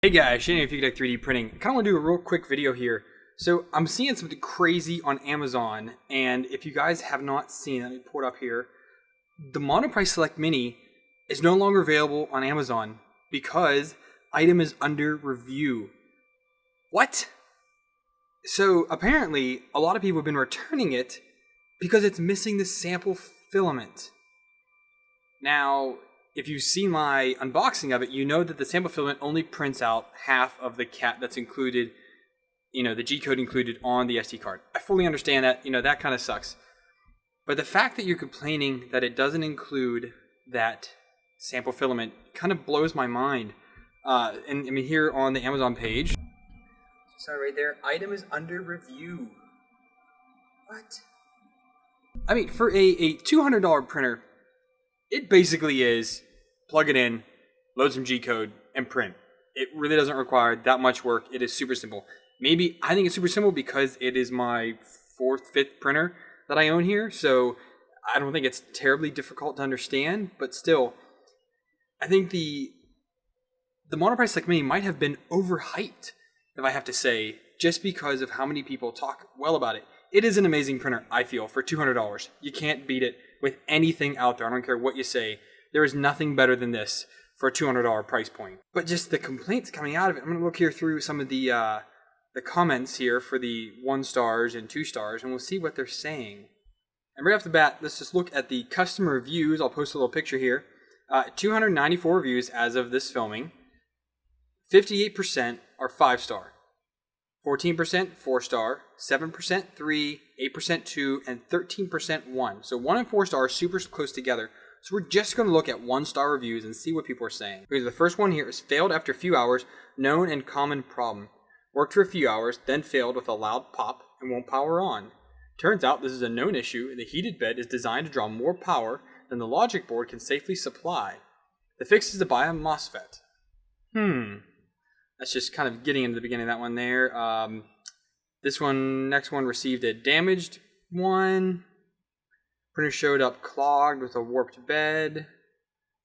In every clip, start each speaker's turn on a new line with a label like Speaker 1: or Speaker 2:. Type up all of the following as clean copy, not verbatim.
Speaker 1: Hey guys, Shane of Fugatech 3D Printing. I kind of want to do a real quick video here. So I'm seeing something crazy on Amazon, and if you guys have not seen, let me pull it up here. The Monoprice Select Mini is no longer available on Amazon because item is under review. What? So apparently a lot of people have been returning it because it's missing the sample filament. Now, if you've seen my unboxing of it, you know that the sample filament only prints out half of the cat that's included, the G code included on the SD card. I fully understand that, that kind of sucks. But the fact that you're complaining that it doesn't include that sample filament kind of blows my mind. And here on the Amazon page, so right there, item is under review. What? For a $200 printer, it basically is plug it in, load some G code, and print. It really doesn't require that much work. It is super simple. I think it's super simple because it is my 4th, 5th printer that I own here, so I don't think it's terribly difficult to understand, but still, I think the Monoprice Select Mini might have been overhyped, if I have to say, just because of how many people talk well about it. It is an amazing printer, I feel, for $200. You can't beat it with anything out there. I don't care what you say. There is nothing better than this for a $200 price point. But just the complaints coming out of it, I'm going to look here through some of the comments here for the 1 stars and 2 stars, and we'll see what they're saying. And right off the bat, let's just look at the customer reviews. I'll post a little picture here. 294 reviews as of this filming. 58% are 5-star. 14% 4-star, 7% 3, 8% 2, and 13% 1. So 1 and 4 stars super close together. So we're just going to look at 1-star reviews and see what people are saying. Because the first one here is failed after a few hours, known and common problem. Worked for a few hours, then failed with a loud pop and won't power on. Turns out this is a known issue. The heated bed is designed to draw more power than the logic board can safely supply. The fix is to buy a MOSFET. That's just kind of getting into the beginning of that one there. Next one received a damaged one. Printer showed up clogged with a warped bed.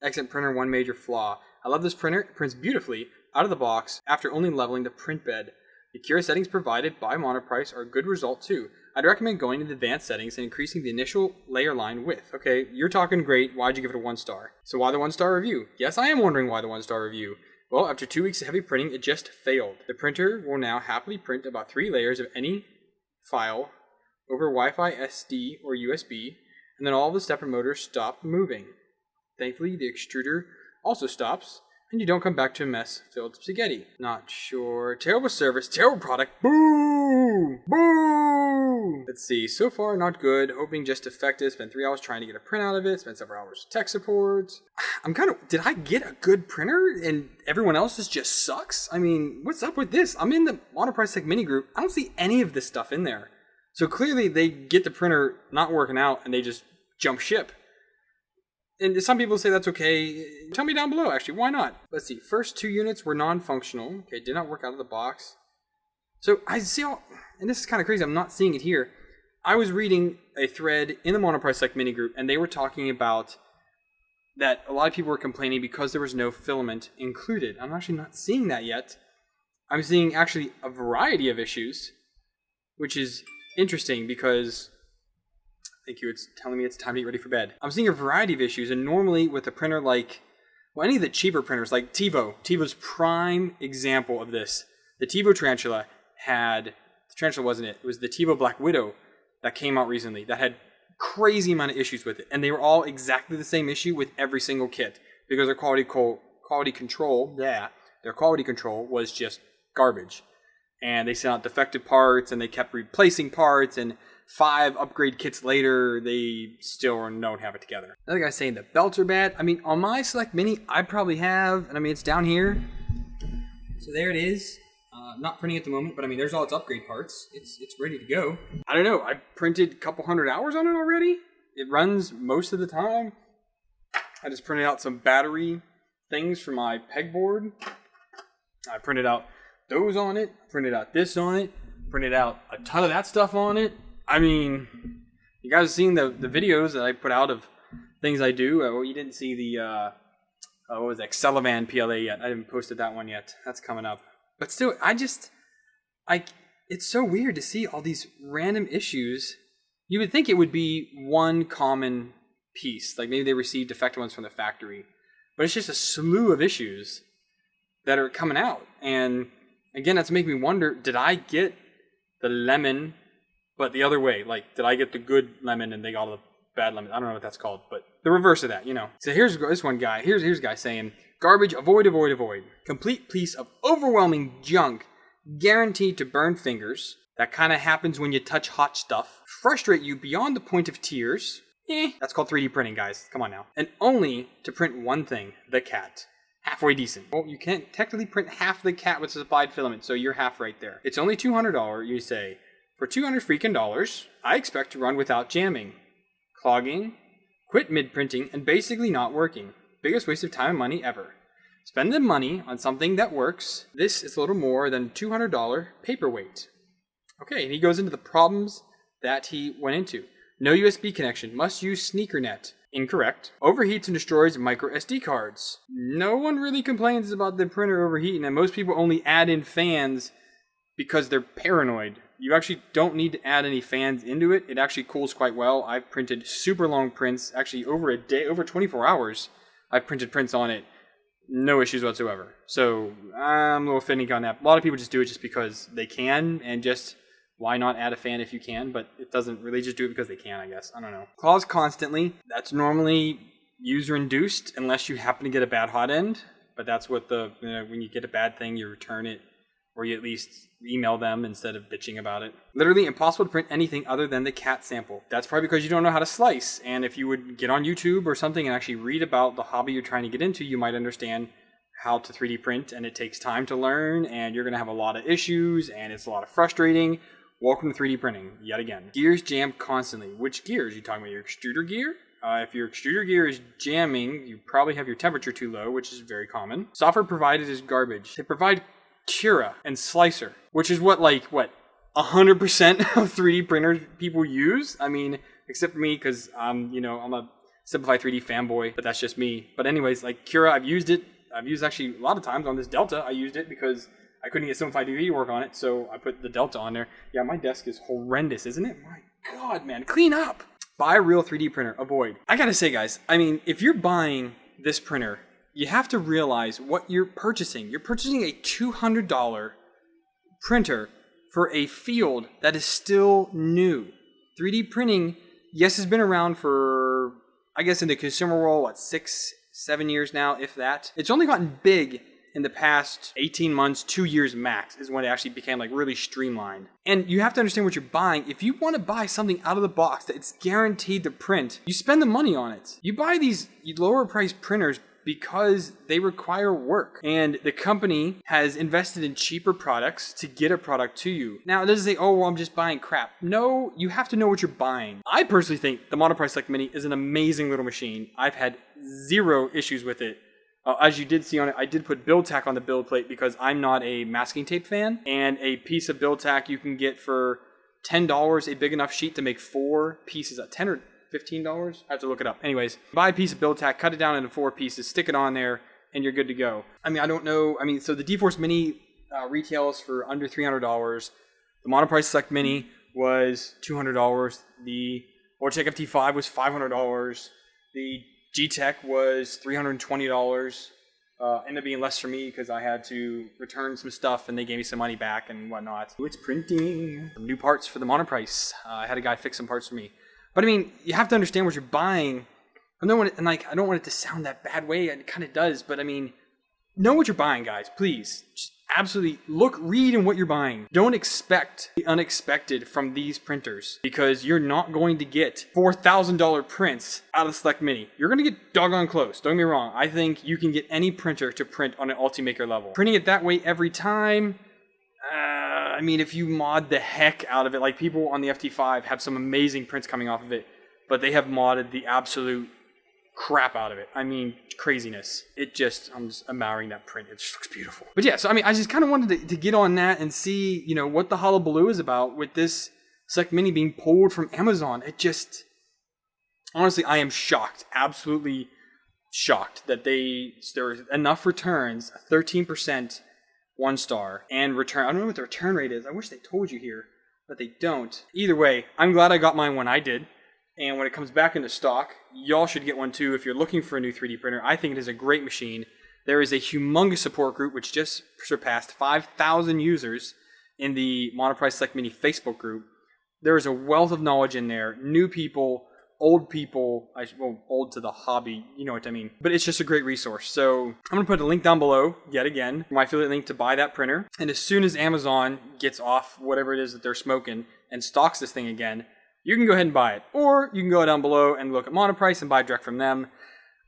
Speaker 1: Excellent printer, 1 major flaw. I love this printer. It prints beautifully out of the box after only leveling the print bed. The cure settings provided by Monoprice are a good result too. I'd recommend going into advanced settings and increasing the initial layer line width. Okay, you're talking great. Why'd you give it a 1 star? So why the 1-star review? Yes, I am wondering why the 1-star review. Well, after 2 weeks of heavy printing, it just failed. The printer will now happily print about 3 layers of any file over Wi-Fi, SD, or USB, and then all the stepper motors stop moving. Thankfully, the extruder also stops, and you don't come back to a mess filled with spaghetti. Not sure. Terrible service, terrible product. Boo! Boo! Let's see. So far, not good. Hoping just effective. Spent 3 hours trying to get a print out of it. Spent several hours tech support. Did I get a good printer and everyone else's just sucks? What's up with this? I'm in the Monoprice Select Mini group. I don't see any of this stuff in there. So clearly they get the printer not working out and they just jump ship. And some people say that's okay. Tell me down below, actually. Why not? Let's see. First 2 units were non-functional. Okay, did not work out of the box. So I see and this is kind of crazy. I'm not seeing it here. I was reading a thread in the Monoprice Select Mini group, and they were talking about that a lot of people were complaining because there was no filament included. I'm actually not seeing that yet. I'm seeing actually a variety of issues, which is interesting because thank you, it's telling me it's time to get ready for bed. I'm seeing a variety of issues, and normally with a printer like, any of the cheaper printers like TiVo's prime example of this. The TiVo Tarantula wasn't it? It was the TiVo Black Widow that came out recently that had crazy amount of issues with it, and they were all exactly the same issue with every single kit because their quality control was just garbage. And they sent out defective parts, and they kept replacing parts, and 5 upgrade kits later, they still don't have it together. Another guy's saying the belts are bad. On my Select Mini, I probably have, and it's down here. So there it is. Not printing at the moment, but there's all its upgrade parts. It's ready to go. I don't know. I printed a couple 100 hours on it already. It runs most of the time. I just printed out some battery things for my pegboard. I printed out those on it, printed out this on it, printed out a ton of that stuff on it. You guys have seen the videos that I put out of things I do. Well, you didn't see the what was that? Sullivan PLA yet. I haven't posted that one yet. That's coming up. But still, it's so weird to see all these random issues. You would think it would be one common piece. Like maybe they received defective ones from the factory. But it's just a slew of issues that are coming out. And again, that's making me wonder, did I get the lemon, but the other way? Like, did I get the good lemon and they got the bad lemon? I don't know what that's called, but the reverse of that, you know. So here's this one guy. Here's a guy saying, garbage, avoid, avoid, avoid. Complete piece of overwhelming junk, guaranteed to burn fingers. That kind of happens when you touch hot stuff. Frustrate you beyond the point of tears. That's called 3D printing, guys. Come on now. And only to print one thing, the cat. Halfway decent. Well, you can't technically print half the cat with supplied filament, so you're half right there. It's only $200, you say. For $200 freaking dollars, I expect to run without jamming, clogging, quit mid-printing, and basically not working. Biggest waste of time and money ever. Spend the money on something that works. This is a little more than $200 paperweight. Okay, and he goes into the problems that he went into. No USB connection. Must use SneakerNet. Incorrect. Overheats and destroys micro SD cards. No one really complains about the printer overheating, and most people only add in fans because they're paranoid. You actually don't need to add any fans into it. It actually cools quite well. I've printed super long prints, actually over a day, over 24 hours. I've printed prints on it. No issues whatsoever. So I'm a little finicky on that. A lot of people just do it just because they can, and just why not add a fan if you can? But it doesn't really, just do it because they can, I guess. I don't know. Claws constantly. That's normally user-induced unless you happen to get a bad hot end. But that's what when you get a bad thing, you return it. Or you at least email them instead of bitching about it. Literally impossible to print anything other than the cat sample. That's probably because you don't know how to slice. And if you would get on YouTube or something and actually read about the hobby you're trying to get into, you might understand how to 3D print. And it takes time to learn. And you're going to have a lot of issues. And it's a lot of frustrating. Welcome to 3D printing, yet again. Gears jam constantly. Which gears? Are you talking about your extruder gear? If your extruder gear is jamming, you probably have your temperature too low, which is very common. Software provided is garbage. They provide Cura and Slicer, which is what 100% of 3D printers people use. I mean, except for me, because I'm a Simplify 3D fanboy, but that's just me. But anyways, like Cura, I've used it. I've used actually a lot of times on this Delta. I used it because I couldn't get Simplify 3D to work on it, so I put the Delta on there. Yeah, my desk is horrendous, isn't it? My God, man, clean up. Buy a real 3D printer. Avoid. I gotta say, guys, I mean, if you're buying this printer, you have to realize what you're purchasing. You're purchasing a $200 printer for a field that is still new. 3D printing, yes, has been around for, I guess in the consumer world, 6-7 years now, if that. It's only gotten big in the past 18 months, 2 years max, is when it actually became really streamlined. And you have to understand what you're buying. If you want to buy something out of the box that it's guaranteed to print, you spend the money on it. You buy these lower priced printers because they require work. And the company has invested in cheaper products to get a product to you. Now, it doesn't say, oh, well, I'm just buying crap. No, you have to know what you're buying. I personally think the Monoprice Select Mini is an amazing little machine. I've had zero issues with it. As you did see on it, I did put build tack on the build plate because I'm not a masking tape fan. And a piece of build tack you can get for $10, a big enough sheet to make 4 pieces at $10 or $15. I have to look it up. Anyways, buy a piece of build tack, cut it down into 4 pieces, stick it on there, and you're good to go. I mean, I don't know. I mean, so the D-Force Mini retails for under $300. The Monoprice Select Mini was $200. The Logitech FT5 was $500. The G-Tech was $320. Ended up being less for me because I had to return some stuff and they gave me some money back and whatnot. It's printing. Some new parts for the Monoprice. I had a guy fix some parts for me. But I mean, you have to understand what you're buying. I don't want it to sound that bad way. It kind of does, but I mean, know what you're buying, guys. Please, just absolutely read in what you're buying. Don't expect the unexpected from these printers because you're not going to get $4,000 prints out of the Select Mini. You're going to get doggone close. Don't get me wrong. I think you can get any printer to print on an Ultimaker level. Printing it that way every time. I mean, if you mod the heck out of it, like people on the FT5 have some amazing prints coming off of it, but they have modded the absolute crap out of it. I mean, craziness. I'm just admiring that print. It just looks beautiful. But yeah, so I mean, I just kind of wanted to get on that and see, what the hullabaloo is about with this Select Mini being pulled from Amazon. It just, honestly, I am shocked. Absolutely shocked that there were enough returns, 13% 1-star, and return. I don't know what the return rate is. I wish they told you here, but they don't. Either way, I'm glad I got mine when I did. And when it comes back into stock, y'all should get one too if you're looking for a new 3D printer. I think it is a great machine. There is a humongous support group which just surpassed 5,000 users in the Monoprice Select Mini Facebook group. There is a wealth of knowledge in there. New people, old people, well, old to the hobby, you know what I mean. But it's just a great resource. So I'm going to put a link down below, yet again, my affiliate link to buy that printer. And as soon as Amazon gets off whatever it is that they're smoking and stocks this thing again, you can go ahead and buy it. Or you can go down below and look at Monoprice and buy direct from them.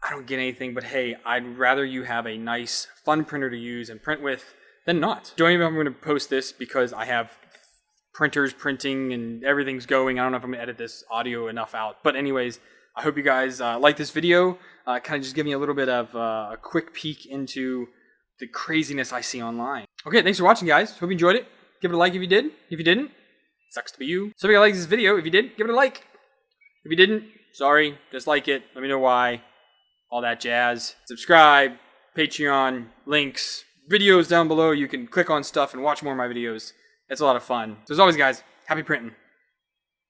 Speaker 1: I don't get anything, but hey, I'd rather you have a nice, fun printer to use and print with than not. Don't even know if I'm going to post this because I have printers printing and everything's going. I don't know if I'm going to edit this audio enough out. But anyways, I hope you guys like this video. Kind of just giving you a little bit of a quick peek into the craziness I see online. Okay, thanks for watching, guys. Hope you enjoyed it. Give it a like if you did. If you didn't, sucks to be you. So if you liked this video, if you did, give it a like. If you didn't, sorry, just like it. Let me know why. All that jazz. Subscribe, Patreon, links, videos down below. You can click on stuff and watch more of my videos. It's a lot of fun. So as always, guys, happy printing.